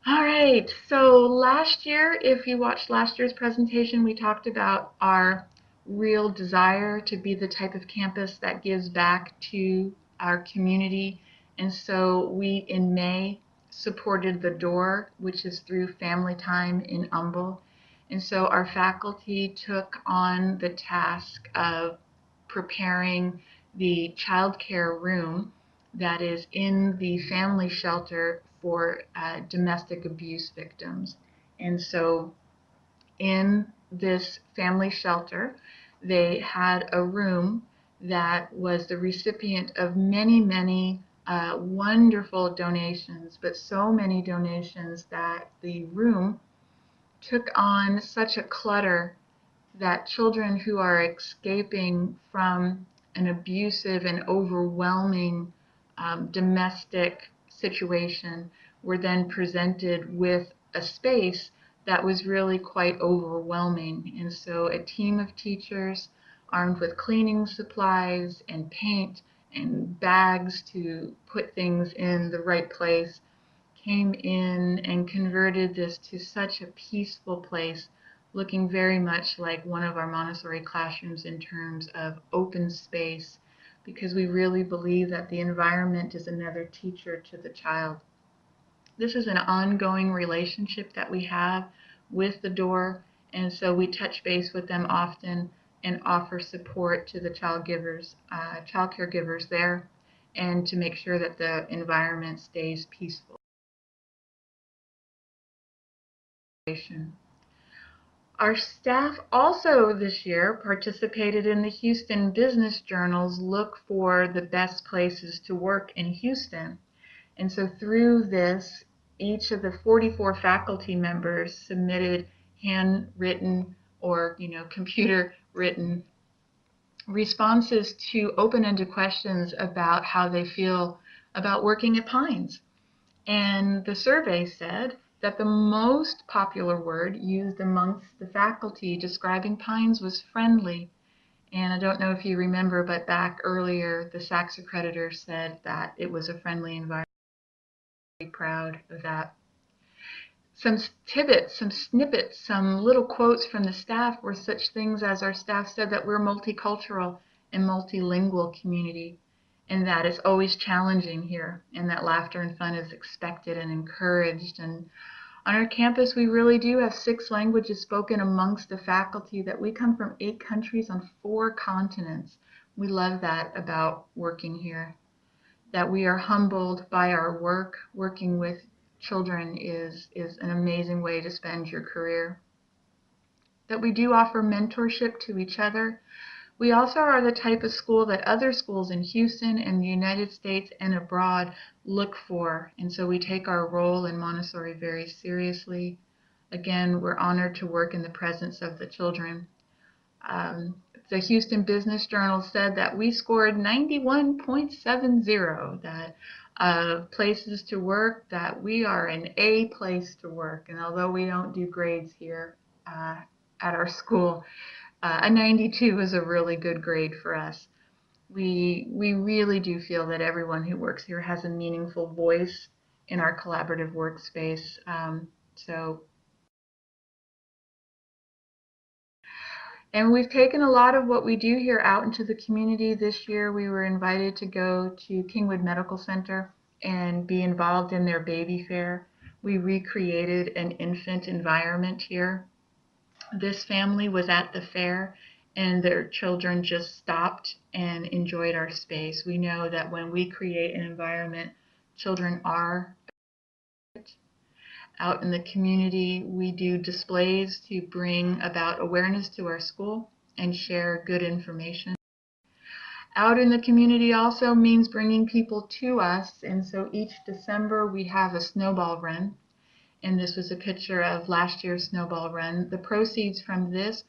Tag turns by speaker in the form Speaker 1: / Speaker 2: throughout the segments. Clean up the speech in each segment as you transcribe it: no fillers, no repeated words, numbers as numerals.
Speaker 1: All right, so last year, if you watched last year's presentation, we talked about our real desire to be the type of campus that gives back to our community. And so we, in May, supported the door, which is through Family Time in Humble. And so our faculty took on the task of preparing the child care room that is in the family shelter for domestic abuse victims. And so in this family shelter, they had a room that was the recipient of many, many wonderful donations, but so many donations that the room took on such a clutter that children who are escaping from an abusive and overwhelming domestic situation were then presented with a space that was really quite overwhelming. And so a team of teachers armed with cleaning supplies and paint and bags to put things in the right place came in and converted this to such a peaceful place, looking very much like one of our Montessori classrooms in terms of open space, because we really believe that the environment is another teacher to the child. This is an ongoing relationship that we have with the door, and so we touch base with them often and offer support to the child caregivers there, and to make sure that the environment stays peaceful. Our staff also this year participated in the Houston Business Journal's look for the best places to work in Houston. And so through this, each of the 44 faculty members submitted handwritten or computer written responses to open-ended questions about how they feel about working at Pines. And the survey said that the most popular word used amongst the faculty describing Pines was friendly. And I don't know if you remember, but back earlier, the SACS accreditor said that it was a friendly environment. Very proud of that. Some tidbits, some snippets, some little quotes from the staff were such things as our staff said that we're a multicultural and multilingual community, and that it's always challenging here, and that laughter and fun is expected and encouraged. And on our campus, we really do have 6 languages spoken amongst the faculty, that we come from 8 countries on 4 continents. We love that about working here, that we are humbled by our work. Working with children is an amazing way to spend your career. That we do offer mentorship to each other. We also are the type of school that other schools in Houston and the United States and abroad look for. And so we take our role in Montessori very seriously. Again, we're honored to work in the presence of the children. Um, the Houston Business Journal said that we scored 91.70, that places to work, that we are an A place to work. And although we don't do grades here at our school, a 92 is a really good grade for us. We really do feel that everyone who works here has a meaningful voice in our collaborative workspace. So And we've taken a lot of what we do here out into the community. This year we were invited to go to Kingwood Medical Center and be involved in their baby fair. We recreated an infant environment here. This family was at the fair and their children just stopped and enjoyed our space. We know that when we create an environment, children are out in the community. We do displays to bring about awareness to our school and share good information. Out in the community also means bringing people to us, and so each December we have a Snowball Run, and this was a picture of last year's Snowball Run. The proceeds from this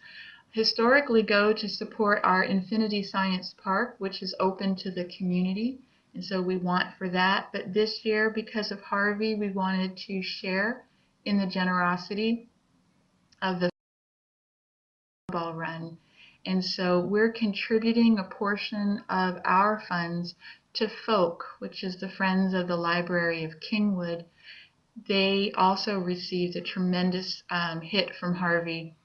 Speaker 1: historically go to support our Infinity Science Park, which is open to the community, and so we want for that. But this year, because of Harvey, we wanted to share in the generosity of the Snowball Run. And so we're contributing a portion of our funds to FOLK, which is the Friends of the Library of Kingwood. They also received a tremendous hit from Harvey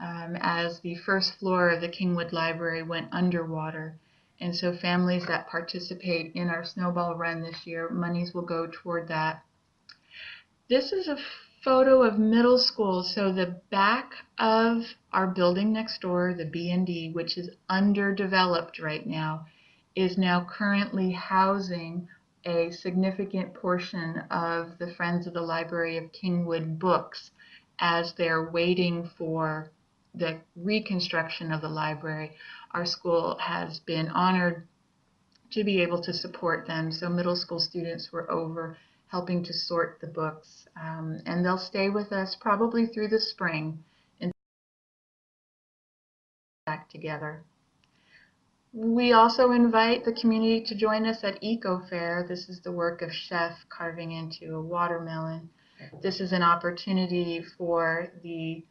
Speaker 1: as the first floor of the Kingwood Library went underwater. And so families that participate in our Snowball Run this year, monies will go toward that. This is a photo of middle school. So the back of our building next door, the B&D, which is underdeveloped right now, is now currently housing a significant portion of the Friends of the Library of Kingwood books as they're waiting for the reconstruction of the library. Our school has been honored to be able to support them. So middle school students were over helping to sort the books, and they'll stay with us probably through the spring and back together. We also invite the community to join us at Eco Fair. This is the work of Chef carving into a watermelon. This is an opportunity for the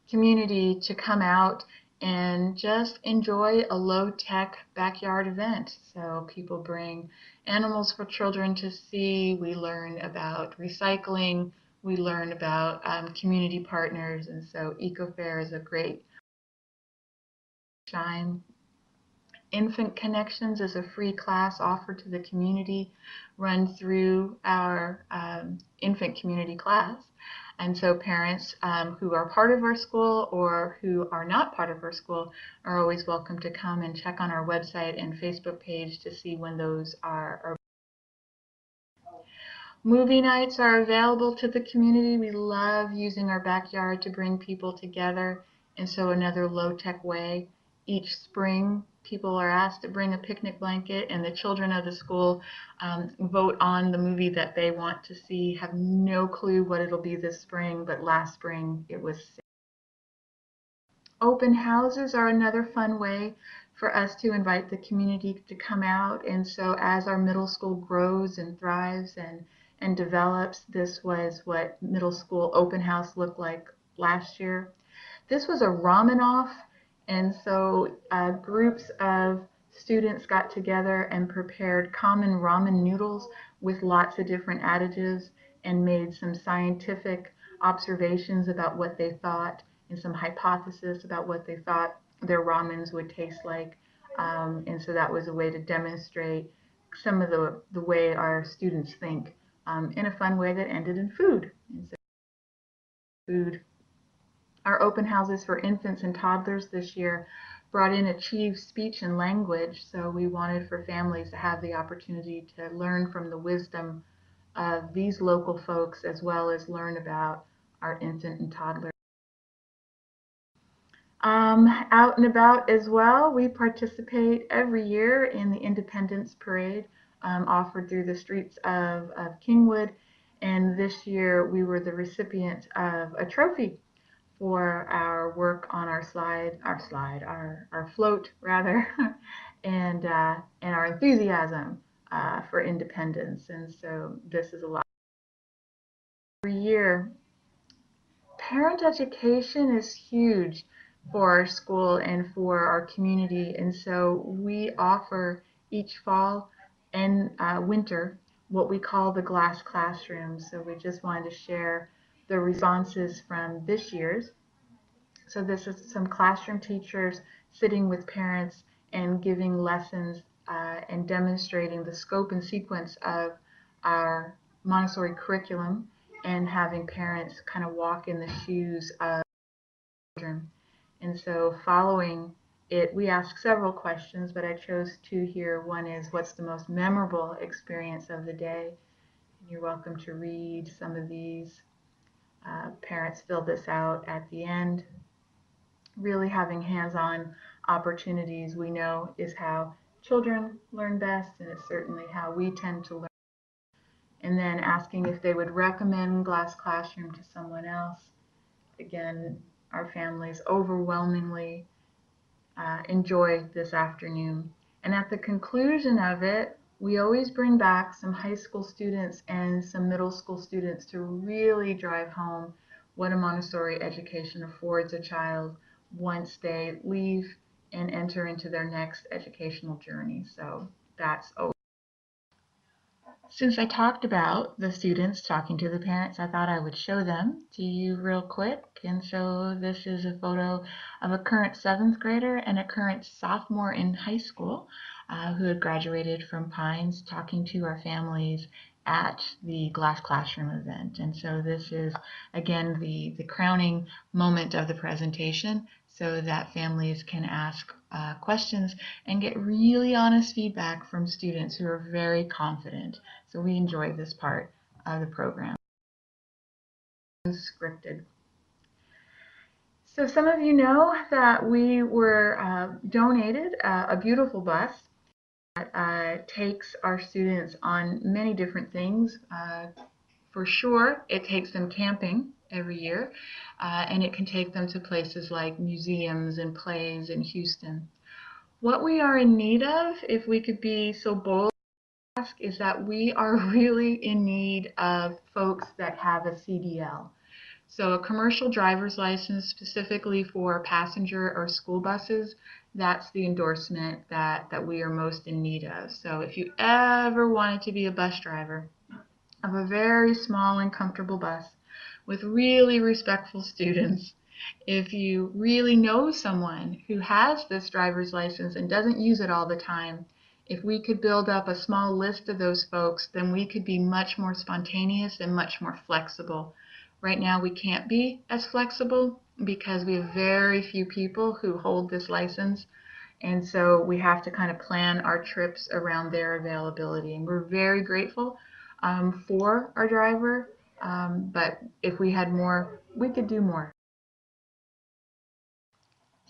Speaker 1: community to come out and just enjoy a low-tech backyard event. So people bring animals for children to see. We learn about recycling. We learn about community partners. And so Eco Fair is a great time. Infant Connections is a free class offered to the community, run through our infant community class. And so parents who are part of our school or who are not part of our school are always welcome to come and check on our website and Facebook page to see when those are. Movie nights are available to the community. We love using our backyard to bring people together. And so another low-tech way, each spring people are asked to bring a picnic blanket and the children of the school vote on the movie that they want to see. Have no clue what it'll be this spring, but last spring it was. Open houses are another fun way for us to invite the community to come out. And so as our middle school grows and thrives and develops, this was what middle school open house looked like last year. This was a ramen off, and so groups of students got together and prepared common ramen noodles with lots of different additives and made some scientific observations about what they thought and some hypotheses about what they thought their ramens would taste like. And so that was a way to demonstrate some of the way our students think in a fun way that ended in food. And so food. Our open houses for infants and toddlers this year brought in Achieve Speech and Language, so we wanted for families to have the opportunity to learn from the wisdom of these local folks as well as learn about our infant and toddler. Out and about as well, we participate every year in the Independence Parade offered through the streets of Kingwood, and this year we were the recipient of a trophy for our work on our float rather, and our enthusiasm for independence. And so this is a lot. Every year, parent education is huge for our school and for our community, and so we offer each fall and winter what we call the glass classroom. So we just wanted to share the responses from this year's. So this is some classroom teachers sitting with parents and giving lessons and demonstrating the scope and sequence of our Montessori curriculum and having parents kind of walk in the shoes of children. And so following it, we asked several questions, but I chose two here. One is, what's the most memorable experience of the day? And you're welcome to read some of these. Parents fill this out at the end. Really having hands-on opportunities, we know, is how children learn best, and it's certainly how we tend to learn. And then asking if they would recommend Glass Classroom to someone else. Again, our families overwhelmingly enjoy this afternoon. And at the conclusion of it, we always bring back some high school students and some middle school students to really drive home what a Montessori education affords a child once they leave and enter into their next educational journey. So that's Since I talked about the students talking to the parents, I thought I would show them to you real quick. And so this is a photo of a current seventh grader and a current sophomore in high school who had graduated from Pines, talking to our families at the Glass Classroom event. And so this is, again, the crowning moment of the presentation so that families can ask questions and get really honest feedback from students who are very confident. So we enjoy this part of the program. Scripted. So some of you know that we were donated a beautiful bus that takes our students on many different things. For sure, it takes them camping every year, and it can take them to places like museums and plays in Houston. What we are in need of, if we could be so bold, is that we are really in need of folks that have a CDL. So a commercial driver's license specifically for passenger or school buses, that's the endorsement that we are most in need of. So if you ever wanted to be a bus driver of a very small and comfortable bus with really respectful students, if you really know someone who has this driver's license and doesn't use it all the time, if we could build up a small list of those folks, then we could be much more spontaneous and much more flexible. Right now, we can't be as flexible because we have very few people who hold this license. And so we have to kind of plan our trips around their availability. And we're very grateful for our driver, but if we had more, we could do more.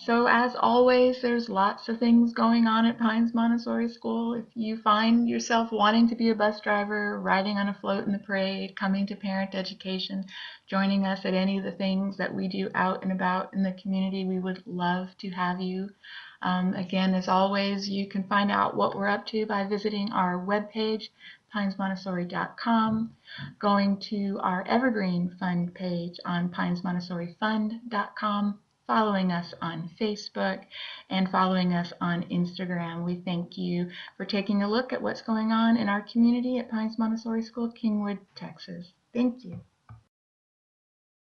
Speaker 1: So as always, there's lots of things going on at Pines Montessori School. If you find yourself wanting to be a bus driver, riding on a float in the parade, coming to parent education, joining us at any of the things that we do out and about in the community, we would love to have you. Again, as always, you can find out what we're up to by visiting our webpage, pinesmontessori.com, going to our Evergreen Fund page on pinesmontessorifund.com, following us on Facebook, and following us on Instagram. We thank you for taking a look at what's going on in our community at Pines Montessori School, Kingwood, Texas. Thank you.